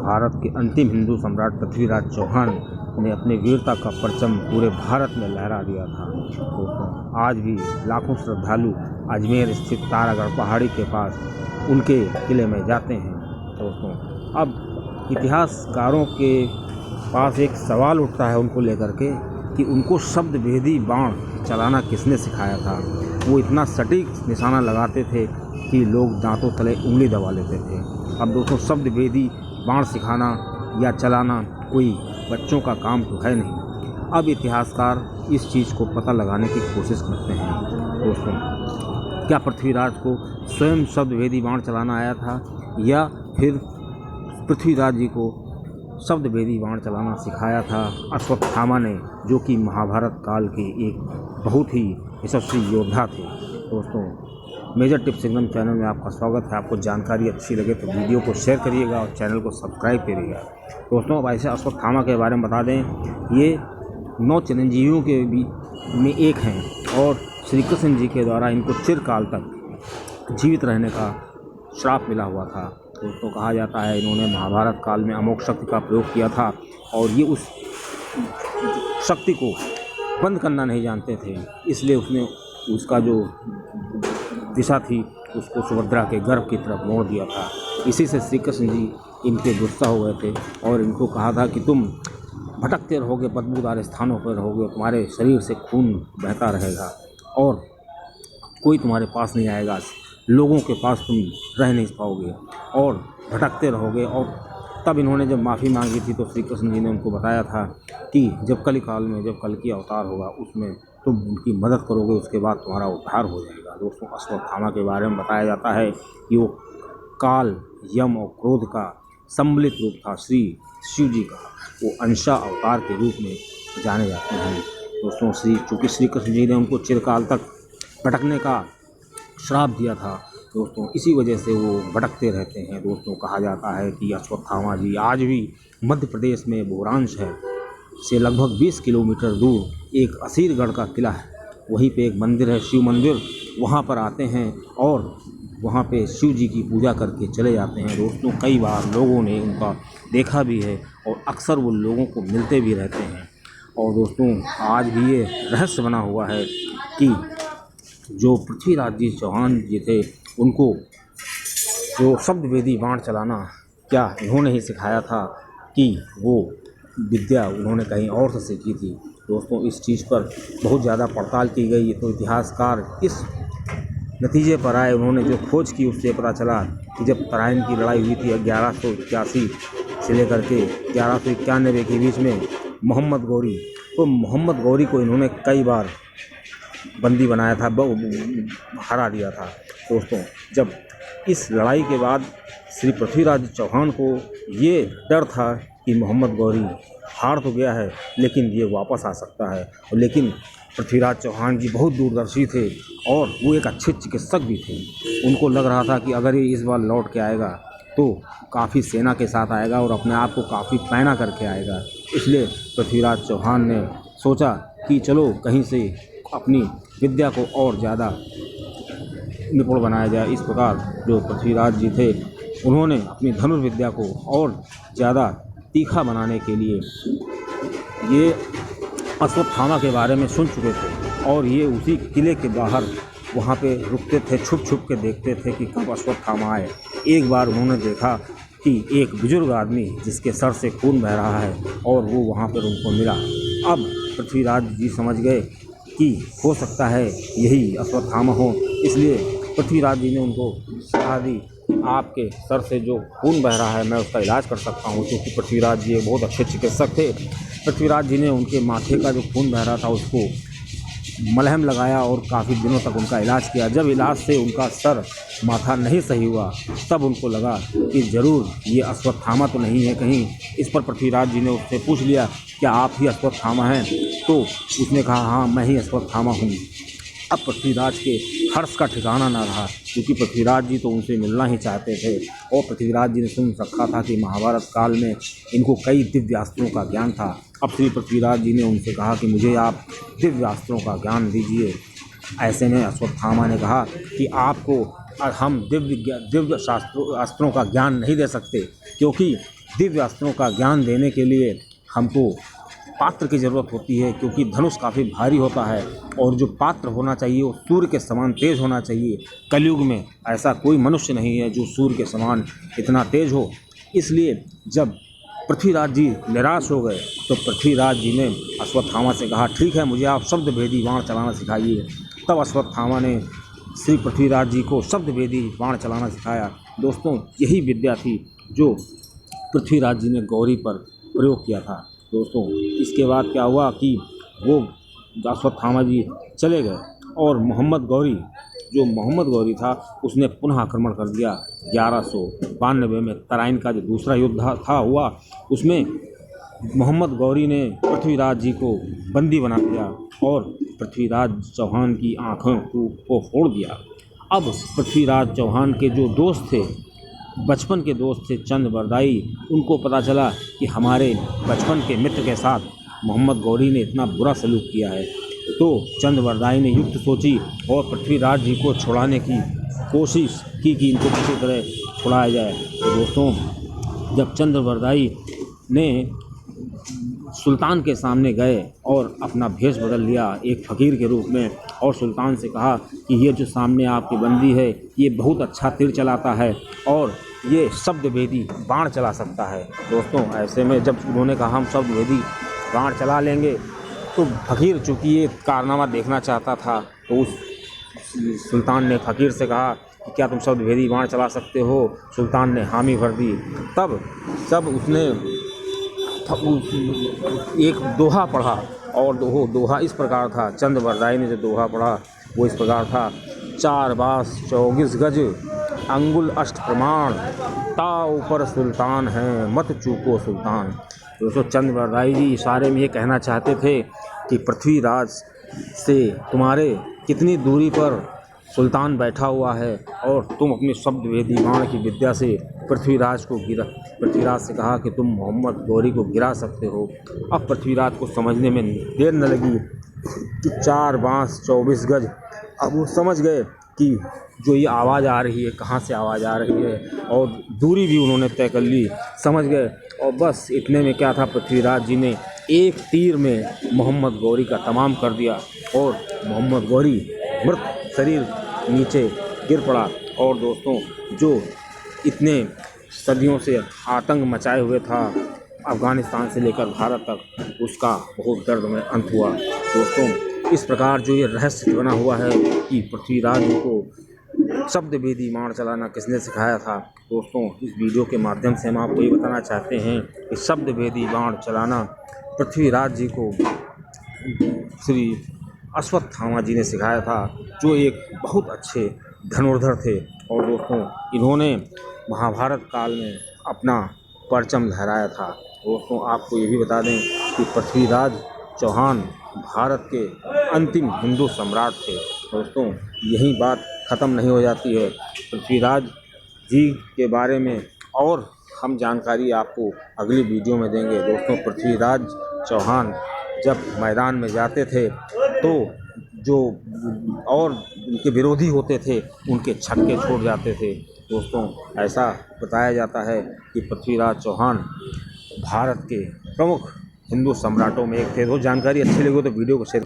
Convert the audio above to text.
भारत के अंतिम हिंदू सम्राट पृथ्वीराज चौहान ने अपनी वीरता का परचम पूरे भारत में लहरा दिया था। दोस्तों, आज भी लाखों श्रद्धालु अजमेर स्थित तारागढ़ पहाड़ी के पास उनके किले में जाते हैं। दोस्तों, अब इतिहासकारों के पास एक सवाल उठता है उनको लेकर के कि उनको शब्द भेदी बाण चलाना किसने सिखाया था। वो इतना सटीक निशाना लगाते थे कि लोग दांतों तले उंगली दबा लेते थे। अब दोस्तों, शब्द भेदी बाण सिखाना या चलाना कोई बच्चों का काम तो है नहीं। अब इतिहासकार इस चीज़ को पता लगाने की कोशिश करते हैं। दोस्तों, क्या पृथ्वीराज को स्वयं शब्द भेदी बाण चलाना आया था या फिर पृथ्वीराज जी को शब्द भेदी बाण चलाना सिखाया था अश्वत्थामा ने, जो कि महाभारत काल के एक बहुत ही यशस्वी योद्धा थे। दोस्तों, मेजर टिप्स एकदम चैनल में आपका स्वागत है। आपको जानकारी अच्छी लगे तो वीडियो को शेयर करिएगा और चैनल को सब्सक्राइब करिएगा। दोस्तों, अब ऐसे अश्वत्थामा के बारे में बता दें, ये 9 चिरंजीवियों के बीच में एक हैं और श्री कृष्ण जी के द्वारा इनको चिरकाल तक जीवित रहने का श्राप मिला हुआ था। दोस्तों, कहा जाता है इन्होंने महाभारत काल में अमोघ शक्ति का प्रयोग किया था और ये उस शक्ति को बंद करना नहीं जानते थे, इसलिए उसने उसका जो दिशा थी उसको सुभद्रा के गर्भ की तरफ मोड़ दिया था। इसी से श्री कृष्ण जी इनके गुस्सा हो गए थे और इनको कहा था कि तुम भटकते रहोगे, बदबूदार स्थानों पर रहोगे, तुम्हारे शरीर से खून बहता रहेगा और कोई तुम्हारे पास नहीं आएगा, लोगों के पास तुम रह नहीं पाओगे और भटकते रहोगे। और तब इन्होंने जब माफ़ी मांगी थी तो श्री कृष्ण जी ने उनको बताया था कि जब कली काल में जब कल की अवतार होगा उसमें तुम उनकी मदद करोगे, उसके बाद तुम्हारा उद्धार हो जाएगा। दोस्तों, अश्वत्थामा के बारे में बताया जाता है कि वो काल, यम और क्रोध का सम्मिलित रूप था। श्री शिव जी का वो अंशा अवतार के रूप में जाने जाते हैं। दोस्तों, चूँकि श्री कृष्ण जी ने उनको चिरकाल तक भटकने का श्राप दिया था, दोस्तों, इसी वजह से वो भटकते रहते हैं। दोस्तों, कहा जाता है कि अश्वत्थामा जी आज भी मध्य प्रदेश में बोरान शहर से लगभग 20 किलोमीटर दूर एक असीरगढ़ का किला है, वहीं पे एक मंदिर है, शिव मंदिर, वहाँ पर आते हैं और वहाँ पे शिव जी की पूजा करके चले जाते हैं। दोस्तों, कई बार लोगों ने उनका देखा भी है और अक्सर वो लोगों को मिलते भी रहते हैं। और दोस्तों, आज भी ये रहस्य बना हुआ है कि जो पृथ्वीराज जी चौहान जी थे उनको जो शब्द भेदी बाण चलाना क्या इन्होंने ही सिखाया था कि वो विद्या उन्होंने कहीं और से सीखी थी। दोस्तों, इस चीज़ पर बहुत ज़्यादा पड़ताल की गई तो इतिहासकार इस नतीजे पर आए, उन्होंने जो खोज की उससे पता चला कि जब तराइन की लड़ाई हुई थी 1181 से लेकर के 1191 के बीच में मोहम्मद गौरी, तो मोहम्मद गौरी को इन्होंने कई बार बंदी बनाया था, हरा दिया था। दोस्तों, जब इस लड़ाई के बाद श्री पृथ्वीराज चौहान को ये डर था कि मोहम्मद गौरी हार तो गया है लेकिन ये वापस आ सकता है, लेकिन पृथ्वीराज चौहान जी बहुत दूरदर्शी थे और वो एक अच्छे चिकित्सक भी थे। उनको लग रहा था कि अगर ये इस बार लौट के आएगा तो काफ़ी सेना के साथ आएगा और अपने आप को काफ़ी पैना करके आएगा। इसलिए पृथ्वीराज चौहान ने सोचा कि चलो कहीं से अपनी विद्या को और ज़्यादा निपुण बनाया जाए। इस प्रकार जो पृथ्वीराज जी थे उन्होंने अपनी धनुर्विद्या को और ज़्यादा तीखा बनाने के लिए ये अश्वत्थामा के बारे में सुन चुके थे और ये उसी किले के बाहर वहाँ पे रुकते थे, छुप छुप के देखते थे कि कब अश्वत्थामा आए। एक बार उन्होंने देखा कि एक बुजुर्ग आदमी जिसके सर से खून बह रहा है और वो वहाँ पर उनको मिला। अब पृथ्वीराज जी समझ गए कि हो सकता है यही अश्वत्थामा हो, इसलिए पृथ्वीराज जी ने उनको सलाह दी कि आपके सर से जो खून बह रहा है मैं उसका इलाज कर सकता हूँ, क्योंकि पृथ्वीराज जी बहुत अच्छे चिकित्सक थे। पृथ्वीराज जी ने उनके माथे का जो खून बह रहा था उसको मलहम लगाया और काफ़ी दिनों तक उनका इलाज किया। जब इलाज से उनका सर माथा नहीं सही हुआ तब उनको लगा कि ज़रूर ये अश्वत्थामा तो नहीं है कहीं। इस पर पृथ्वीराज जी ने उससे पूछ लिया, क्या आप ही अश्वत्थामा हैं? तो उसने कहा, हाँ मैं ही अश्वत्थामा हूँ। अब पृथ्वीराज के हर्ष का ठिकाना न रहा, क्योंकि पृथ्वीराज जी तो उनसे मिलना ही चाहते थे और पृथ्वीराज जी ने सुन रखा था कि महाभारत काल में इनको कई दिव्यास्त्रों का ज्ञान था। अब श्री पृथ्वीराज जी ने उनसे कहा कि मुझे आप दिव्यास्त्रों का ज्ञान दीजिए। ऐसे में अश्वत्थामा ने कहा कि आपको हम दिव्य अस्त्रों का ज्ञान नहीं दे सकते, क्योंकि दिव्य अस्त्रों का ज्ञान देने के लिए हमको पात्र की ज़रूरत होती है, क्योंकि धनुष काफ़ी भारी होता है और जो पात्र होना चाहिए वो सूर्य के समान तेज होना चाहिए। कलयुग में ऐसा कोई मनुष्य नहीं है जो सूर्य के समान इतना तेज हो। इसलिए जब पृथ्वीराज जी निराश हो गए तो पृथ्वीराज जी ने अश्वत्थामा से कहा, ठीक है, मुझे आप शब्द भेदी बाण चलाना सिखाइए। तब अश्वत्थामा ने श्री पृथ्वीराज जी को शब्द भेदी बाण चलाना सिखाया। दोस्तों, यही विद्या थी जो पृथ्वीराज जी ने गौरी पर प्रयोग किया था। दोस्तों, इसके बाद क्या हुआ कि वो अश्वत्थामा जी चले गए और मोहम्मद गौरी था उसने पुनः आक्रमण कर दिया। 1192 में तराइन का जो दूसरा युद्ध हुआ उसमें मोहम्मद गौरी ने पृथ्वीराज जी को बंदी बना दिया और पृथ्वीराज चौहान की आँखों को फोड़ दिया। अब पृथ्वीराज चौहान के जो दोस्त थे, बचपन के दोस्त थे चंद्रबरदाई, उनको पता चला कि हमारे बचपन के मित्र के साथ मोहम्मद गौरी ने इतना बुरा सलूक किया है। तो चंद्रबरदाई ने युक्ति सोची और पृथ्वीराज जी को छुड़ाने की कोशिश की कि इनको किसी तरह छुड़ाया जाए। तो दोस्तों, जब चंद्रबरदाई ने सुल्तान के सामने गए और अपना भेष बदल लिया एक फ़कीर के रूप में और सुल्तान से कहा कि ये जो सामने आपकी बंदी है ये बहुत अच्छा तीर चलाता है और ये शब्द भेदी बाण चला सकता है। दोस्तों, ऐसे में जब उन्होंने कहा हम शब्द भेदी बाण चला लेंगे तो फ़कीर चूँकि ये कारनामा देखना चाहता था तो उस सुल्तान ने फ़कीर से कहा कि क्या तुम शब्द भेदी बाण चला सकते हो। सुल्तान ने हामी भर दी। तब उसने एक दोहा पढ़ा और दोहा इस प्रकार था। चंद्रबरदाई ने जो दोहा पढ़ा वो इस प्रकार था, 4 बास 24 गज अंगुल अष्ट प्रमाण, ताऊ पर सुल्तान है मत चूको सुल्तान। दोस्तों, चंद्रबरदाई जी इशारे में ये कहना चाहते थे कि पृथ्वीराज से तुम्हारे कितनी दूरी पर सुल्तान बैठा हुआ है और तुम अपनी शब्द वेदी बाण की विद्या से पृथ्वीराज से कहा कि तुम मोहम्मद गौरी को गिरा सकते हो। अब पृथ्वीराज को समझने में देर न लगी कि 4 बांस 24 गज। अब वो समझ गए कि जो ये आवाज़ आ रही है कहाँ से आवाज़ आ रही है और दूरी भी उन्होंने तय कर ली, समझ गए। और बस इतने में क्या था, पृथ्वीराज जी ने एक तीर में मोहम्मद गौरी का तमाम कर दिया और मोहम्मद गौरी मृत शरीर नीचे गिर पड़ा। और दोस्तों, जो इतने सदियों से आतंक मचाए हुए था अफ़गानिस्तान से लेकर भारत तक, उसका बहुत दर्दमय अंत हुआ। दोस्तों, इस प्रकार जो ये रहस्य बना हुआ है कि पृथ्वीराज को शब्द भेदी बाण चलाना किसने सिखाया था। दोस्तों, इस वीडियो के माध्यम से हम आपको ये बताना चाहते हैं कि शब्द भेदी बाण चलाना पृथ्वीराज जी को श्री अश्वत्थामा जी ने सिखाया था, जो एक बहुत अच्छे धनुर्धर थे। और दोस्तों, इन्होंने महाभारत काल में अपना परचम लहराया था। दोस्तों, आपको ये भी बता दें कि पृथ्वीराज चौहान भारत के अंतिम हिंदू सम्राट थे। दोस्तों, यही बात ख़त्म नहीं हो जाती है। पृथ्वीराज जी के बारे में और हम जानकारी आपको अगली वीडियो में देंगे। दोस्तों, पृथ्वीराज चौहान जब मैदान में जाते थे तो जो और उनके विरोधी होते थे उनके छक्के छोड़ जाते थे। दोस्तों, ऐसा बताया जाता है कि पृथ्वीराज चौहान भारत के प्रमुख हिंदू सम्राटों में एक थे। तो जानकारी अच्छी लगी हो तो वीडियो को शेयर